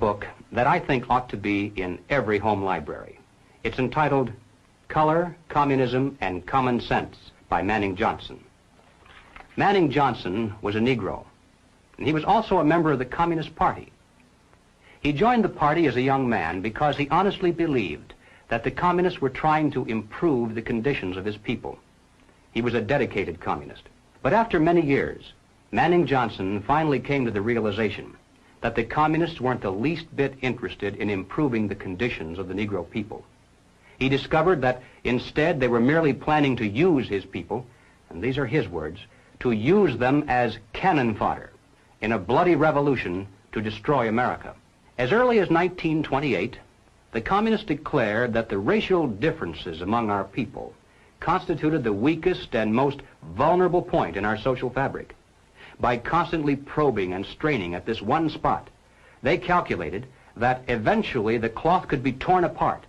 book that I think ought to be in every home library. It's entitled Color, Communism, and Common Sense by Manning Johnson. Manning Johnson was a Negro, and he was also a member of the Communist Party. He joined the party as a young man because he honestly believed that the communists were trying to improve the conditions of his people. He was a dedicated communist. But after many years, Manning Johnson finally came to the realization that the communists weren't the least bit interested in improving the conditions of the Negro people. He discovered that instead they were merely planning to use his people, and these are his words, to use them as cannon fodder in a bloody revolution to destroy America. As early as 1928, the communists declared that the racial differences among our people constituted the weakest and most vulnerable point in our social fabric. By constantly probing and straining at this one spot, they calculated that eventually the cloth could be torn apart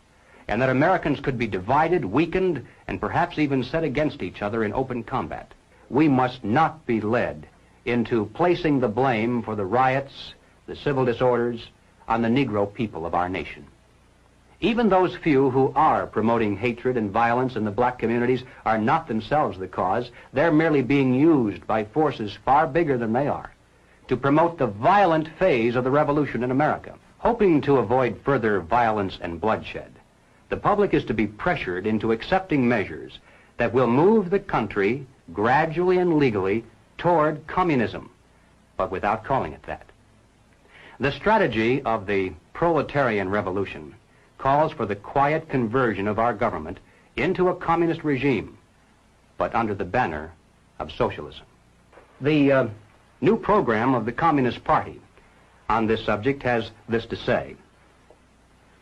and that Americans could be divided, weakened, and perhaps even set against each other in open combat. We must not be led into placing the blame for the riots, the civil disorders, on the Negro people of our nation. Even those few who are promoting hatred and violence in the black communities are not themselves the cause. They're merely being used by forces far bigger than they are to promote the violent phase of the revolution in America. Hoping to avoid further violence and bloodshed, the public is to be pressured into accepting measures that will move the country gradually and legally toward communism, but without calling it that. The strategy of the proletarian revolution calls for the quiet conversion of our government into a communist regime, but under the banner of socialism. The new program of the Communist Party on this subject has this to say.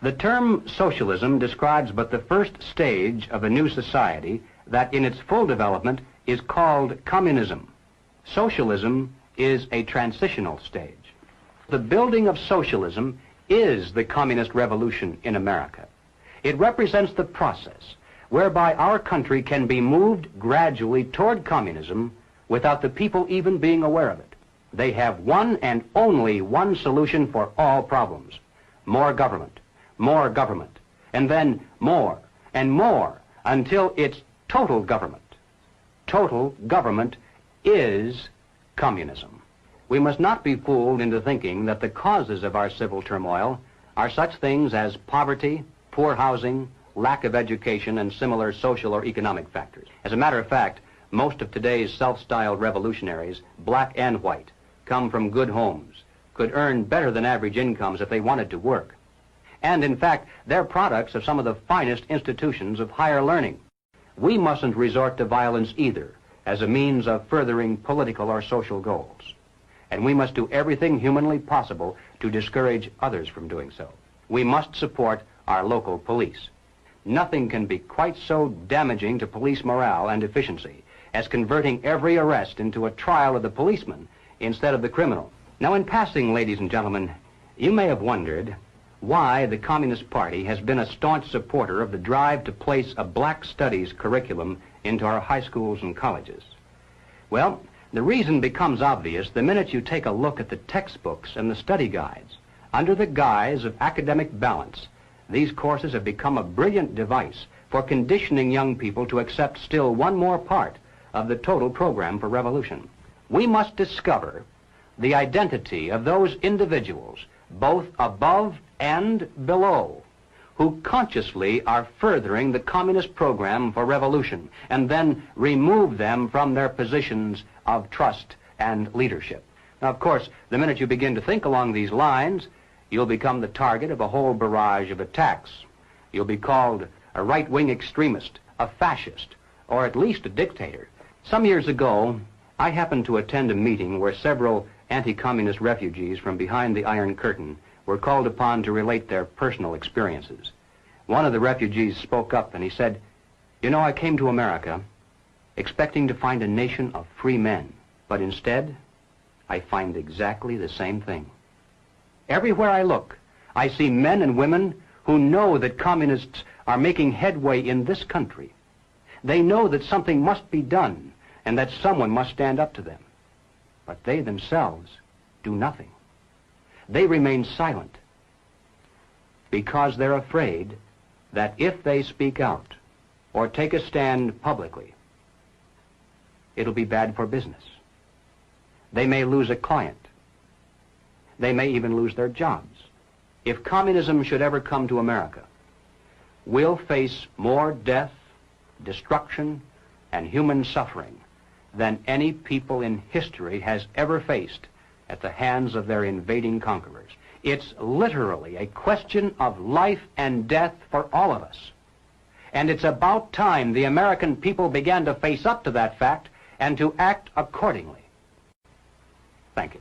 The term socialism describes but the first stage of a new society that in its full development is called communism. Socialism is a transitional stage. The building of socialism is the communist revolution in America. It represents the process whereby our country can be moved gradually toward communism without the people even being aware of it. They have one and only one solution for all problems: more government, and then more and more until it's total government. Total government is communism. We must not be fooled into thinking that the causes of our civil turmoil are such things as poverty, poor housing, lack of education, and similar social or economic factors. As a matter of fact, most of today's self-styled revolutionaries, black and white, come from good homes, could earn better than average incomes if they wanted to work. And in fact, they're products of some of the finest institutions of higher learning. We mustn't resort to violence either as a means of furthering political or social goals. And we must do everything humanly possible to discourage others from doing so. We must support our local police. Nothing can be quite so damaging to police morale and efficiency as converting every arrest into a trial of the policeman instead of the criminal. Now, in passing, ladies and gentlemen, you may have wondered why the Communist Party has been a staunch supporter of the drive to place a black studies curriculum into our high schools and colleges. Well, the reason becomes obvious the minute you take a look at the textbooks and the study guides. Under the guise of academic balance, these courses have become a brilliant device for conditioning young people to accept still one more part of the total program for revolution. We must discover the identity of those individuals, both above and below, who consciously are furthering the communist program for revolution, and then remove them from their positions of trust and leadership. Now, of course, the minute you begin to think along these lines, you'll become the target of a whole barrage of attacks. You'll be called a right-wing extremist, a fascist, or at least a dictator. Some years ago, I happened to attend a meeting where several anti-communist refugees from behind the Iron Curtain were called upon to relate their personal experiences. One of the refugees spoke up and he said, "You know, I came to America expecting to find a nation of free men, but instead, I find exactly the same thing. Everywhere I look, I see men and women who know that communists are making headway in this country. They know that something must be done and that someone must stand up to them. But they themselves do nothing. They remain silent because they're afraid that if they speak out or take a stand publicly, it'll be bad for business. They may lose a client. They may even lose their jobs. If communism should ever come to America, we'll face more death, destruction, and human suffering than any people in history has ever faced at the hands of their invading conquerors. It's literally a question of life and death for all of us. And it's about time the American people began to face up to that fact and to act accordingly. Thank you.